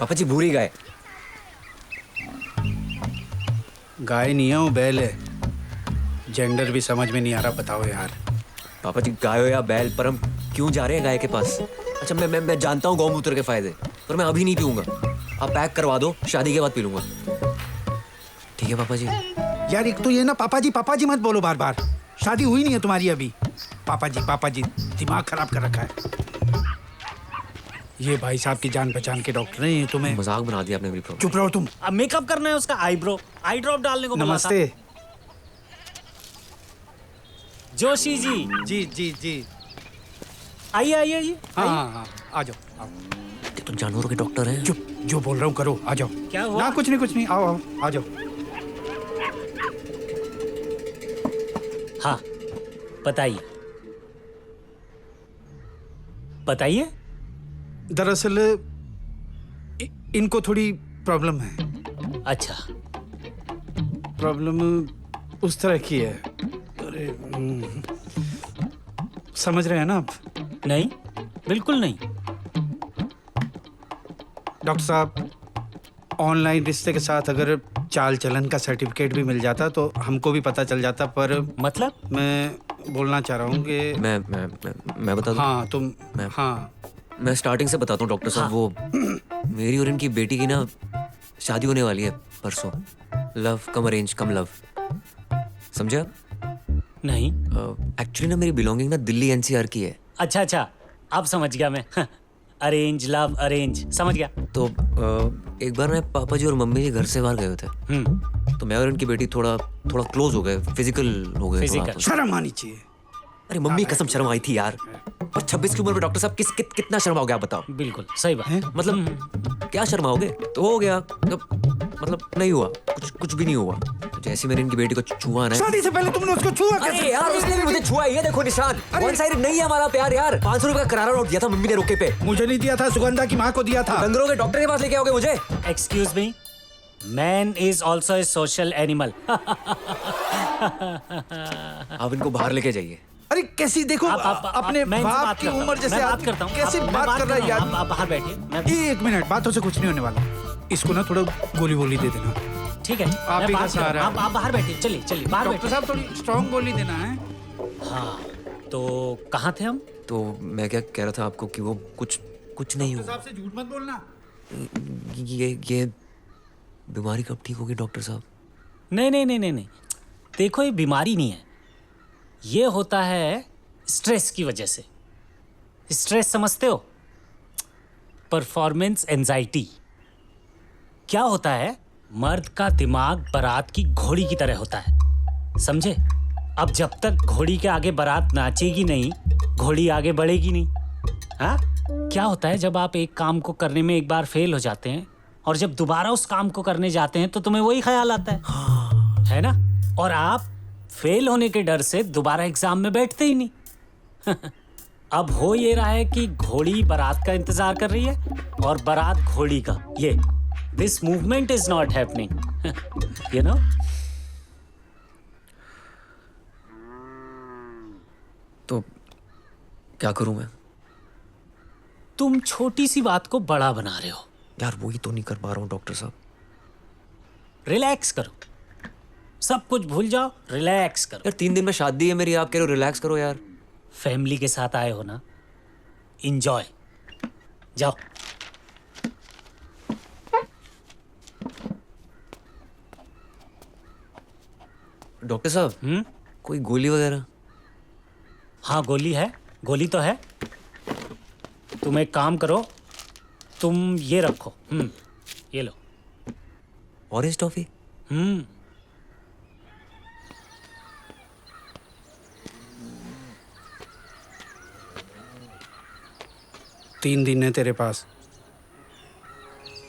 पापा जी भूरी गाय। गाय नहीं है वो बैल है। जेंडर भी समझ में नहीं आ रहा, बताओ यार। पापा जी गाय हो या बैल, पर हम क्यों जा रहे हैं गाय के पास? अच्छा मैं जानता हूँ गौमूत्र के फायदे, पर मैं अभी नहीं पीऊंगा। आप पैक करवा दो, शादी के बाद पी लूंगा। ठीक है पापा जी। यार एक तो ये ना पापा जी मत बोलो बार बार। शादी हुई नहीं है तुम्हारी अभी। पापा जी दिमाग खराब कर रखा है। ये भाई साहब की जान पहचान के डॉक्टर हैं, ये तुम्हें मजाक बना दिया आपने मेरी प्रॉब्लम। चुप रहो तुम। अब मेकअप करना है उसका, आईब्रो आई ड्रॉप डालने को बोला था। नमस्ते। जोशी जी जी आइए आइए आइए। हाँ आ जाओ आओ। ये तो जानवरों के डॉक्टर हैं। चुप, जो बोल रहा हूँ करो, आ जाओ। क्या हुआ? ना कुछ नहीं, आओ आ जाओ। हाँ बताइए बताइए। दरअसल इनको थोड़ी प्रॉब्लम है। अच्छा प्रॉब्लम उस तरह की है। अरे समझ रहे हैं ना आप? नहीं, बिल्कुल नहीं। डॉक्टर साहब, ऑनलाइन रिश्ते के साथ अगर चाल चलन का सर्टिफिकेट भी मिल जाता तो हमको भी पता चल जाता, पर मतलब? मैं बोलना चाह रहा हूँ कि मैं बता दूं? हाँ तुम मैं- हाँ मैं स्टार्टिंग से बताता हूँ डॉक्टर साहब। वो मेरी और इनकी बेटी की ना शादी होने वाली है परसों। लव कम अरेंज कम लव, समझे आप? नहीं। एक्चुअली ना मेरी बिलोंगिंग ना दिल्ली एनसीआर की है। अच्छा अब समझ गया मैं। अरेंज लव अरेंज, समझ गया। तो एक बार ना पापा जी और मम्मी जी घर से बाहर गए हुए थे, तो मैं और इनकी बेटी थोड़ा क्लोज हो गए, फिजिकल हो गए। थोड़ा Physical। शर्म आनी चाहिए। अरे मम्मी कसम शर्म आई थी यार। और 26 की उम्र में डॉक्टर साहब कितना शर्माओगे आप बताओ? बिल्कुल सही बात। मतलब क्या शर्माओगे? तो हो गया, मतलब नहीं हुआ, कुछ भी नहीं हुआ। तो जैसे मैंने इनकी बेटी को छुआ ना। शादी से पहले तुमने उसको छुआ कैसे? अरे यार उसने भी मुझे छुआ। ये देखो निशान, वन साइड नहीं है हमारा प्यार यार। 500 रुपए का करारा नोट दिया था मम्मी ने रोके पे। मुझे नहीं दिया था, सुगंधा की माँ को दिया था। बंदरों के डॉक्टर के पास लेके आओगे मुझे? Excuse me, man is also a social animal. आप इनको बाहर लेके जाइए। अरे कैसी देखो अपने मैं इनसे बाप बात की करता हूँ। उम्र जैसे मैं बात आदमी करता हूँ। कैसे बात कर रहा है यार? आप बाहर बैठिए। एक मिनट, बातों से कुछ नहीं होने वाला। इसको ना थोड़ा गोली दे देना। ठीक है, आप मैं ही का बात सहारा करता हूँ। है। आप बाहर बैठिए। चलिए बाहर डॉक्टर बैठिए। साहब थोड़ी स्ट्रॉन्ग गोली देना है। हाँ तो कहाँ थे हम? तो मैं क्या कह रहा था आपको कि वो कुछ नहीं डॉक्टर हुआ। साहब से झूठ मत बोलना। ये बीमारी कब ठीक होगी डॉक्टर साहब? नहीं, देखो ये बीमारी नहीं है, ये होता है स्ट्रेस की वजह से। स्ट्रेस समझते हो? Performance anxiety. क्या होता है, मर्द का दिमाग बारात की घोड़ी की तरह होता है, समझे? अब जब तक घोड़ी के आगे बारात नाचेगी नहीं, घोड़ी आगे बढ़ेगी नहीं। हाँ, क्या होता है जब आप एक काम को करने में एक बार फेल हो जाते हैं और जब दोबारा उस काम को करने जाते हैं तो तुम्हें वही ख्याल आता है ना? और आप फेल होने के डर से दोबारा एग्जाम में बैठते ही नहीं। अब हो ये रहा है कि घोड़ी बारात का इंतजार कर रही है और बारात घोड़ी का। ये this movement is not happening, you know. तो क्या करूं मैं? तुम छोटी सी बात को बड़ा बना रहे हो। यार वही तो नहीं कर पा रहा हूँ डॉक्टर साहब। रिलैक्स करो, सब कुछ भूल जाओ, रिलैक्स करो। यार 3 दिन में शादी है मेरी, आप कह रहे हो रिलैक्स करो यार। फैमिली के साथ आए हो ना, इंजॉय। जाओ। डॉक्टर साहब कोई गोली वगैरह? हाँ गोली है, गोली तो है। तुम एक काम करो, तुम ये रखो, ये लो। Orange toffee? 3 दिन है तेरे पास,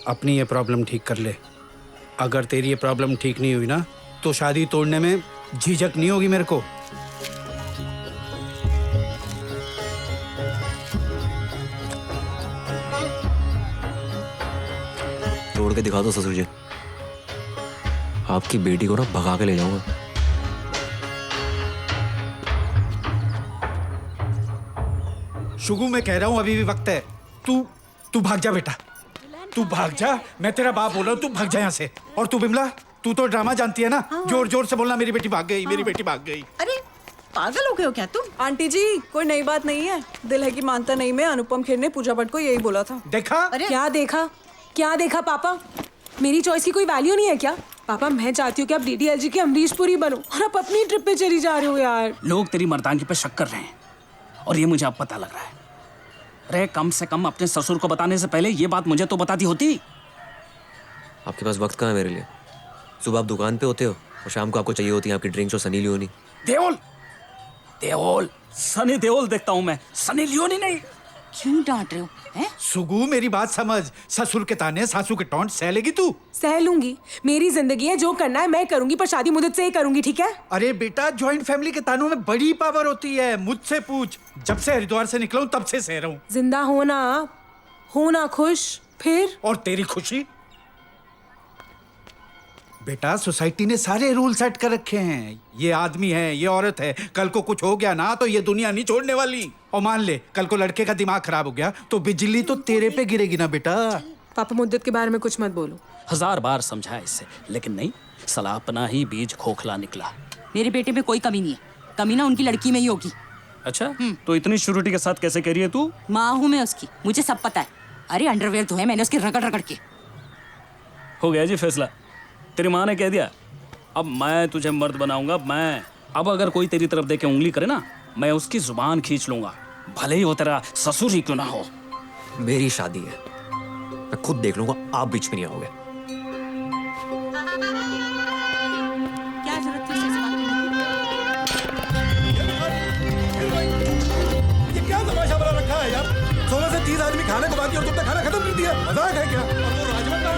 अपनी ये प्रॉब्लम ठीक कर ले। अगर तेरी ये प्रॉब्लम ठीक नहीं हुई ना तो शादी तोड़ने में झिझक नहीं होगी मेरे को। तोड़ के दिखा दो ससुर जी, आपकी बेटी को ना भगा के ले जाऊंगा। शुगु मैं कह रहा हूं अभी भी वक्त है। तू भाग जा बेटा। तू भाग जा, मैं तेरा बाप बोल रहा हूँ, तू भाग जा यहाँ से। और तू बिमला, तू तो ड्रामा जानती है ना, जोर जोर से बोलना मेरी बेटी भाग गई, मेरी बेटी भाग गई। अरे पागल हो गए हो क्या तुम? आंटी जी कोई नई बात नहीं है, दिल है कि मानता नहीं में अनुपम खेर ने पूजा भट्ट को यही बोला था। देखा? अरे क्या देखा पापा? मेरी चॉइस की कोई वैल्यू नहीं है क्या? पापा मैं चाहती हूँ कि आप डीडीएलजी की अमरीश पुरी बनो और आप अपनी ट्रिप पे चली जा रहे हो यार। लोग तेरी मर्दानगी पे शक कर रहे हैं और ये मुझे अब पता लग रहा है। अरे कम से कम अपने ससुर को बताने से पहले ये बात मुझे तो बताती होती। आपके पास वक्त कहाँ है मेरे लिए? सुबह आप दुकान पे होते हो और शाम को आपको चाहिए होती है आपकी ड्रिंक्स और सनी लियोनी। देओल, देओल, सनी देओल देखता हूँ मैं, सनी लियोनी नहीं। क्यों डांट रहे हो? हैं? सुगु मेरी बात समझ, ससुर के ताने सासू के टॉन्ट सह लेगी तू? सह लूंगी, मेरी जिंदगी है, जो करना है मैं करूंगी, पर शादी मुझसे ही करूंगी, ठीक है? अरे बेटा, जॉइंट फैमिली के तानों में बड़ी पावर होती है, मुझसे पूछ। जब से हरिद्वार से निकला हूं तब से सह रहा हूं। जिंदा होना खुश, फिर और तेरी खुशी? बेटा सोसाइटी ने सारे रूल सेट कर रखे हैं, ये आदमी है, ये औरत है, कल को कुछ हो गया ना तो ये दुनिया नहीं छोड़ने वाली। और मान ले कल को लड़के का दिमाग खराब हो गया तो बिजली तो तेरे पे गिरेगी ना बेटा। पापा मुद्दत के बारे में कुछ मत बोलो। 1000 बार समझाया इससे, लेकिन नहीं, साला अपना ही बीज खोखला निकला। मेरे बेटे में कोई कमी नहीं है, कमी ना उनकी लड़की में ही होगी। अच्छा, तो इतनी श्योरिटी के साथ कैसे कह रही है तू? माँ हूँ मैं उसकी, मुझे सब पता है। अरे अंडरवेयर तो है, मैंने उसके रगड़ रगड़ के। हो गया जी फैसला, तेरी माँ ने कह दिया, अब मैं तुझे मर्द बनाऊंगा। मैं अब अगर कोई तेरी तरफ देके उंगली करे ना, मैं उसकी जुबान खींच लूंगा, भले ही वो तेरा ससुर ही क्यों ना हो। मेरी शादी है, मैं खुद देख लूंगा, आप बीच में नहीं आओगे। क्या जरूरत थी उससे बात करने की? ये क्या तमाशा बना रखा है यार? 16 से 30 आदमी खाने को बाकी और तुमने खाना खत्म कर दिया। मजाक है क्या? और वो राजमा का,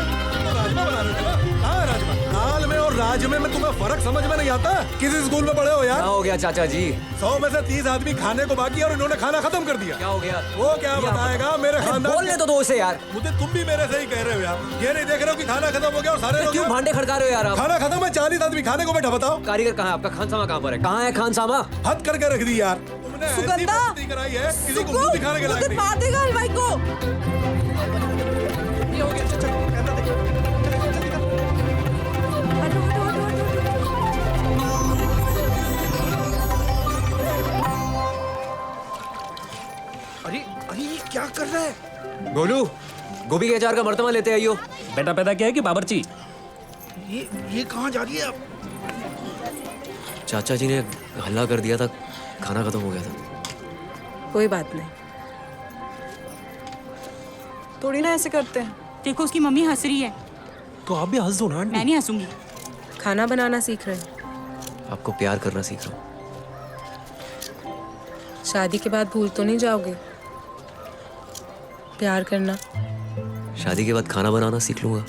वो राजमा बना रहे थे ना? कहाँ है राजमा? दाल में और राजमे में तुम्हें फर्क समझ में नहीं आता? किसी स्कूल में पढ़े हो यार? क्या हो गया चाचा जी? 100 में से 30 आदमी खाने को बाकी और इन्होंने खाना खत्म कर दिया। क्या हो गया? वो क्या बताएगा मेरे खानदान? बोलने तो दो उसे यार। मुझे तुम भी मेरे से ही कह रहे हो यार। ये नहीं देख रहे हो कि खाना खत्म हो गया और सारे लोग क्यों भांडे खड़का रहे हो यार आप? खाना खत्म है, 40 आदमी खाने को बैठा। बताओ कारीगर कहाँ है आपका? खानसामा कहाँ पर है? कहाँ है खानसामा? हद करके रख दी यार तुमने। ऐसी सुगंधा! बेइज्जती कराई है, किसी को मुंह दिखाने के लायक नहीं। मार देगा हलवाई को। ये हो गया, चल चल कहना देख। हटो, हटो, हटो, हटो। अरे अरे ये क्या कर रहा है? गोलू, गोभी के अचार का मर्तबा लेते आइयो। बेटा पैदा किया है कि बाबरची? ये कहाँ जा रही है अब? चाचा जी ने हल्ला कर दिया था, खाना खत्म हो गया था। कोई बात नहीं। थोड़ी ना ऐसे करते हैं। देखो उसकी मम्मी हंस रही है, तो आप भी हंस दो ना। मैं नहीं हंसूंगी। खाना बनाना सीख रहे हैं, आपको प्यार करना सीख रहा हूँ। शादी के बाद भूल तो नहीं जाओगे प्यार करना? शादी के बाद खाना बनाना सीख लूंगा।